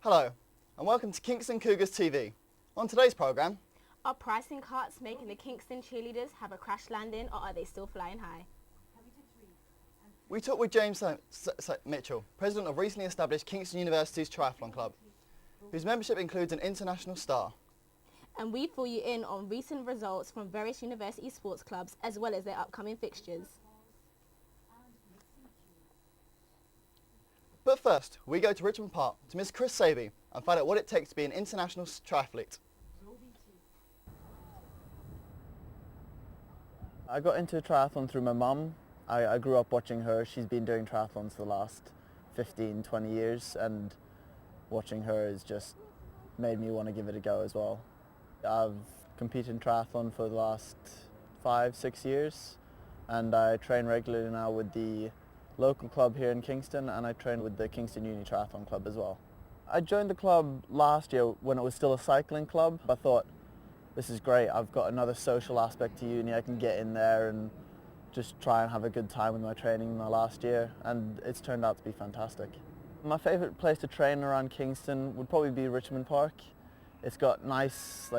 Hello, and welcome to Kingston Cougars TV. On today's programme, are pricing cuts making the Kingston cheerleaders have a crash landing, or are they still flying high? we talk with James Mitchell, president of recently established Kingston University's Triathlon Club, whose membership includes an international star. And we fill you in on recent results from various university sports clubs as well as their upcoming fixtures. But first, we go to Richmond Park to Miss Chris Saby and find out what it takes to be an international triathlete. I got into triathlon through my mum. I grew up watching her. She's been doing triathlons for the last 15, 20 years, and watching her has just made me want to give it a go as well. I've competed in triathlon for the last 5, 6 years, and I train regularly now with the local club here in Kingston, and I train with the Kingston Uni Triathlon Club as well. I joined the club last year when it was still a cycling club. I thought, this is great, I've got another social aspect to uni, I can get in there and just try and have a good time with my training in my last year, and it's turned out to be fantastic. My favourite place to train around Kingston would probably be Richmond Park. It's got nice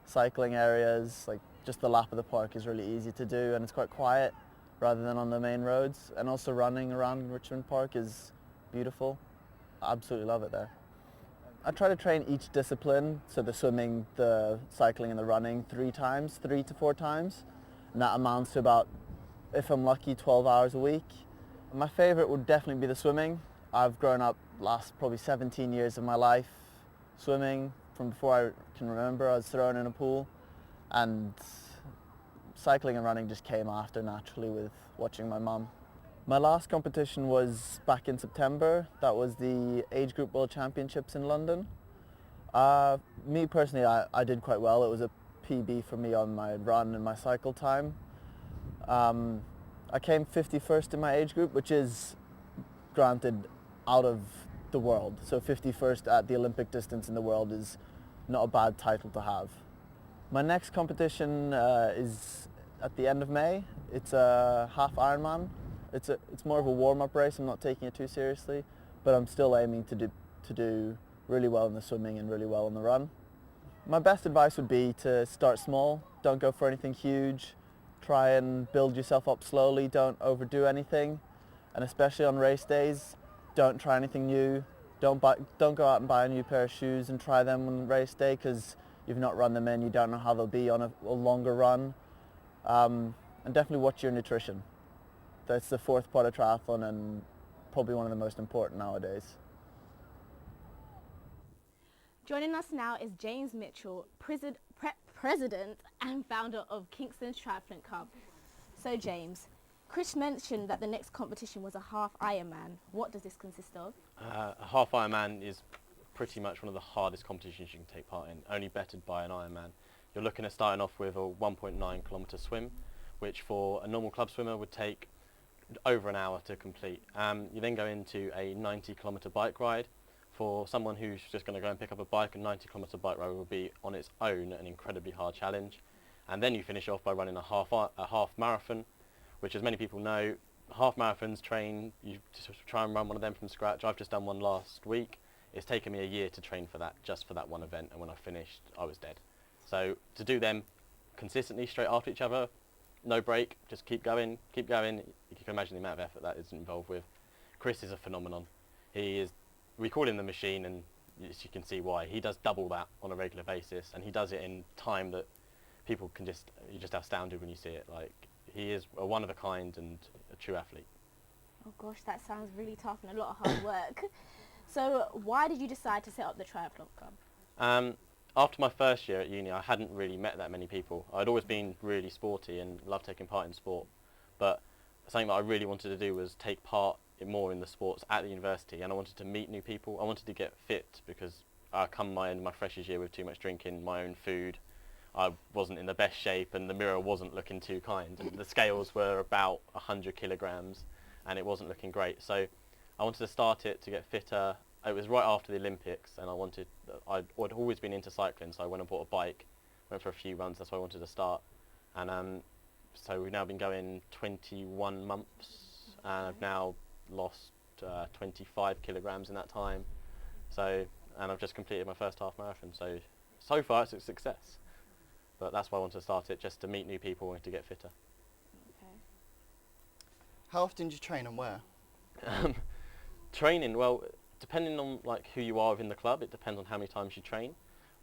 cycling areas, just the lap of the park is really easy to do, and it's quite quiet rather than on the main roads, and also running around Richmond Park is beautiful. I absolutely love it there. I try to train each discipline, so the swimming, the cycling and the running 3 to 4 times, and that amounts to about, if I'm lucky, 12 hours a week. My favourite would definitely be the swimming. I've grown up last probably 17 years of my life swimming. From before I can remember, I was thrown in a pool, and cycling and running just came after naturally with watching my mum. My last competition was back in September. That was the Age Group World Championships in London. Me personally, I did quite well. It was a PB for me on my run and my cycle time. I came 51st in my age group, which is granted out of the world. So 51st at the Olympic distance in the world is not a bad title to have. My next competition is at the end of May. It's a half Ironman. It's more of a warm-up race. I'm not taking it too seriously, but I'm still aiming to do really well in the swimming and really well in the run. My best advice would be to start small. Don't go for anything huge. Try and build yourself up slowly. Don't overdo anything, and especially on race days, don't try anything new. Don't go out and buy a new pair of shoes and try them on race day, because you've not run them in. You don't know how they'll be on a longer run. And definitely watch your nutrition. That's the 4th part of triathlon and probably one of the most important nowadays. Joining us now is James Mitchell, president and founder of Kingston's Triathlon Club. So James, Chris mentioned that the next competition was a half Ironman. What does this consist of? A half Ironman is pretty much one of the hardest competitions you can take part in, only bettered by an Ironman. You're looking at starting off with a 1.9 kilometre swim, which for a normal club swimmer would take over an hour to complete. You then go into a 90 kilometre bike ride. For someone who's just going to go and pick up a bike, a 90 kilometre bike ride will be on its own an incredibly hard challenge. And then you finish off by running a half marathon, which, as many people know, half marathons train, you try and run one of them from scratch. I've just done one last week. It's taken me a year to train for that, just for that one event, and when I finished, I was dead. So to do them consistently straight after each other, no break, just keep going. You can imagine the amount of effort that is involved with. Chris is a phenomenon. We call him the machine, and as you can see why. He does double that on a regular basis, and he does it in time that people can you're just astounded when you see it. He is a one of a kind and a true athlete. Oh gosh, that sounds really tough and a lot of hard work. So why did you decide to set up the Triathlon Club? After my first year at uni, I hadn't really met that many people. I'd always been really sporty and loved taking part in sport, but something that I really wanted to do was take part more in the sports at the university, and I wanted to meet new people. I wanted to get fit, because I come my freshers year with too much drinking, my own food. I wasn't in the best shape, and the mirror wasn't looking too kind. And the scales were about 100 kilograms, and it wasn't looking great. So I wanted to start it to get fitter. It was right after the Olympics, and I'd always been into cycling, so I went and bought a bike, went for a few runs. That's why I wanted to start. And so we've now been going 21 months, and I've now lost 25 kilograms in that time. So and I've just completed my first half marathon, so far it's a success. But that's why I want to start it, just to meet new people and to get fitter. Okay. How often do you train and where? Training, well, depending on like who you are within the club, it depends on how many times you train.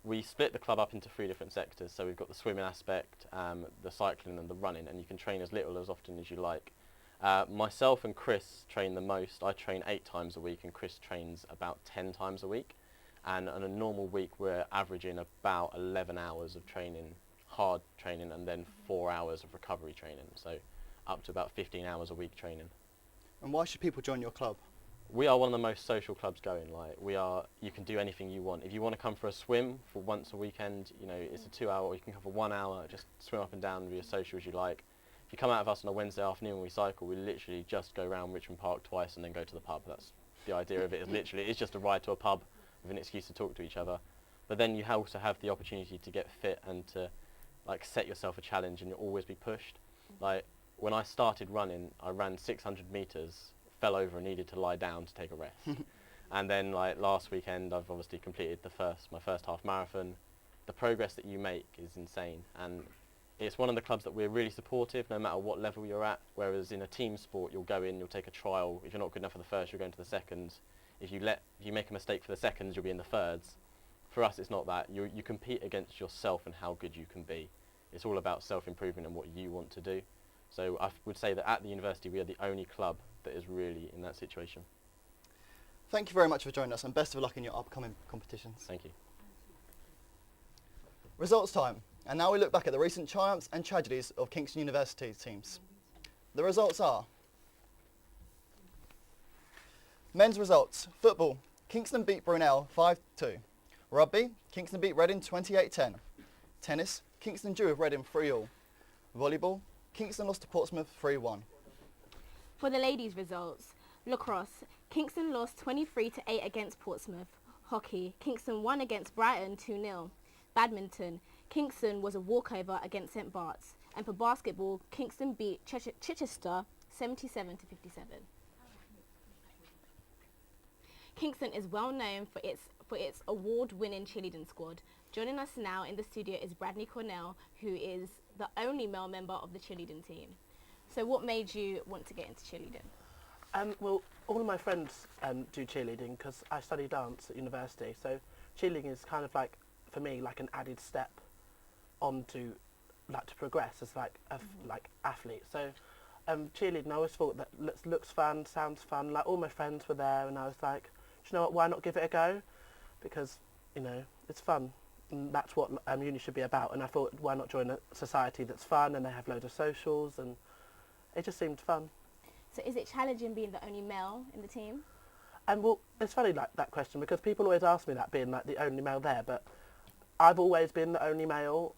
We split the club up into 3 different sectors, so we've got the swimming aspect, the cycling and the running, and you can train as little or as often as you like. Myself and Chris train the most. I train 8 times a week and Chris trains about 10 times a week. And on a normal week we're averaging about 11 hours of training, hard training, and then 4 hours of recovery training. So up to about 15 hours a week training. And why should people join your club? We are one of the most social clubs going. Like you can do anything you want. If you want to come for a swim for once a weekend, you know, it's a 2 hour, or you can come for 1 hour, just swim up and down and be as social as you like. If you come out of us on a Wednesday afternoon when we cycle, we literally just go around Richmond Park twice and then go to the pub. That's the idea of it. Is literally, it's just a ride to a pub with an excuse to talk to each other. But then you also have the opportunity to get fit and to like set yourself a challenge, and you'll always be pushed. Like when I started running, I ran 600 meters, fell over and needed to lie down to take a rest. And then like last weekend I've obviously completed my first half marathon. The progress that you make is insane, and it's one of the clubs that we're really supportive no matter what level you're at, whereas in a team sport you'll go in, you'll take a trial. If you're not good enough for the first, you'll go into the seconds. If you make a mistake for the seconds, you'll be in the thirds. For us it's not that. You compete against yourself and how good you can be. It's all about self-improvement and what you want to do. So I would say that at the university we are the only club that is really in that situation. Thank you very much for joining us, and best of luck in your upcoming competitions. Thank you. Results time. And now we look back at the recent triumphs and tragedies of Kingston University's teams. The results are: men's results. Football, Kingston beat Brunel 5-2. Rugby, Kingston beat Reading 28-10. Tennis, Kingston drew with Reading 3-3. Volleyball, Kingston lost to Portsmouth 3-1. For the ladies' results, lacrosse, Kingston lost 23-8 against Portsmouth. Hockey, Kingston won against Brighton 2-0. Badminton, Kingston was a walkover against St Bart's. And for basketball, Kingston beat Chichester 77-57. Kingston is well known for its award-winning cheerleading squad. Joining us now in the studio is Bradley Cornell, who is the only male member of the cheerleading team. So what made you want to get into cheerleading? Well, all of my friends do cheerleading because I study dance at university. So cheerleading is kind of like, for me, like an added step onto, like, to progress as like like athlete. So cheerleading, I always thought that looks fun, sounds fun. Like all my friends were there, and I was like, do you know what? Why not give it a go? Because you know it's fun. And that's what uni should be about. And I thought, why not join a society that's fun and they have loads of socials, and it just seemed fun. So is it challenging being the only male in the team? And well, it's funny like that question because people always ask me that, being like the only male there, but I've always been the only male,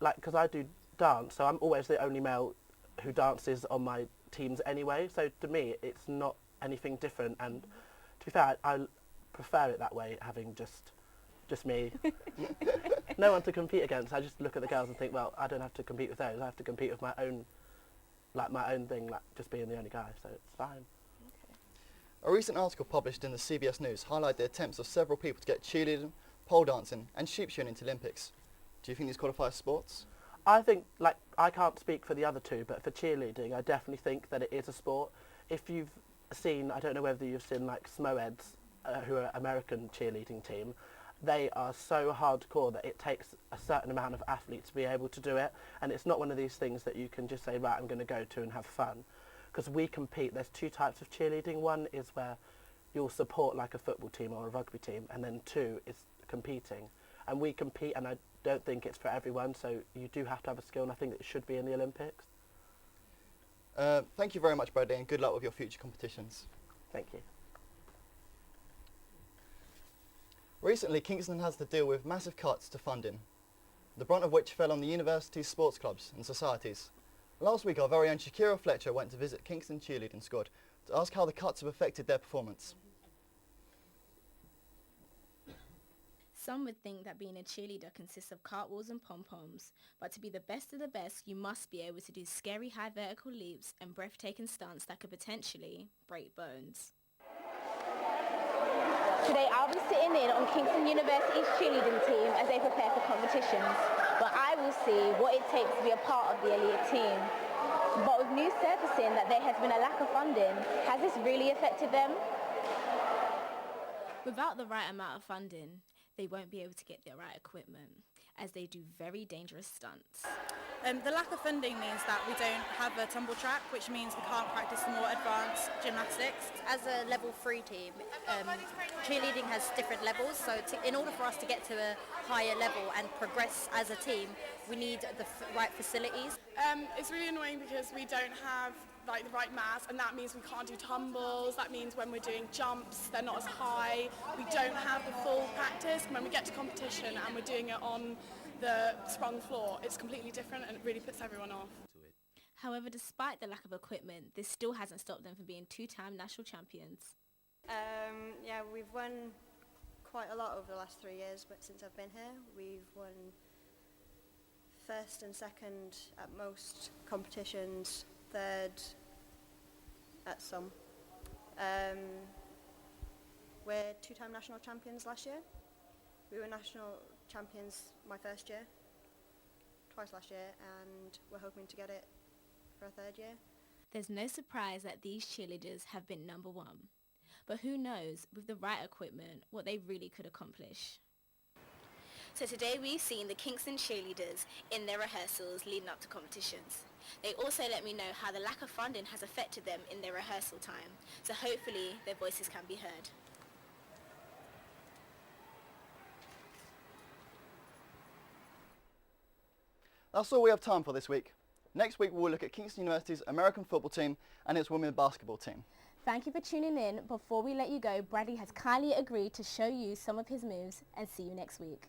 like because I do dance, so I'm always the only male who dances on my teams anyway. So to me, it's not anything different. And to be fair, I prefer it that way, having just me, no one to compete against. I just look at the girls and think, well, I don't have to compete with those. I have to compete with my own thing, like just being the only guy. So it's fine. A recent article published in the CBS News highlighted the attempts of several people to get cheerleading, pole dancing and sheep shearing into Olympics. Do you think these qualify as sports? I think, like, I can't speak for the other two, but for cheerleading, I definitely think that it is a sport. If you've seen, I don't know whether you've seen, like, Smoeds, who are an American cheerleading team, they are so hardcore that it takes a certain amount of athletes to be able to do it. And it's not one of these things that you can just say, right, I'm going to go to and have fun. Because we compete. There's 2 types of cheerleading. One is where you'll support, like, a football team or a rugby team, and then 2 is competing. And we compete, and I don't think it's for everyone, so you do have to have a skill, and I think it should be in the Olympics. Thank you very much, Bradley, and good luck with your future competitions. Thank you. Recently, Kingston has to deal with massive cuts to funding, the brunt of which fell on the university's sports clubs and societies. Last week, our very own Shakira Fletcher went to visit Kingston cheerleading squad to ask how the cuts have affected their performance. Some would think that being a cheerleader consists of cartwheels and pom-poms, but to be the best of the best, you must be able to do scary high vertical leaps and breathtaking stunts that could potentially break bones. Today I'll be sitting in on Kingston University's cheerleading team as they prepare for competitions, but I will see what it takes to be a part of the elite team. But with news surfacing that there has been a lack of funding, has this really affected them? Without the right amount of funding, they won't be able to get the right equipment, as they do very dangerous stunts. The lack of funding means that we don't have a tumble track, which means we can't practice the more advanced gymnastics. As a level 3 team, cheerleading has different levels, so in order for us to get to a higher level and progress as a team, we need the right facilities. It's really annoying because we don't have the right mass, and that means we can't do tumbles. That means when we're doing jumps, they're not as high. We don't have the full practice. When we get to competition and we're doing it on the sprung floor, it's completely different and it really puts everyone off. However, despite the lack of equipment, this still hasn't stopped them from being two-time national champions. Yeah, we've won quite a lot over the last 3 years, but since I've been here, we've won first and second at most competitions, third at some. We're two-time national champions last year. We were national champions my first year, twice last year, and we're hoping to get it for a third year. There's no surprise that these cheerleaders have been number one. But who knows, with the right equipment, what they really could accomplish. So today we've seen the Kingston cheerleaders in their rehearsals leading up to competitions. They also let me know how the lack of funding has affected them in their rehearsal time. So hopefully their voices can be heard. That's all we have time for this week. Next week we'll look at Kingston University's American football team and its women's basketball team. Thank you for tuning in. Before we let you go, Bradley has kindly agreed to show you some of his moves, and see you next week.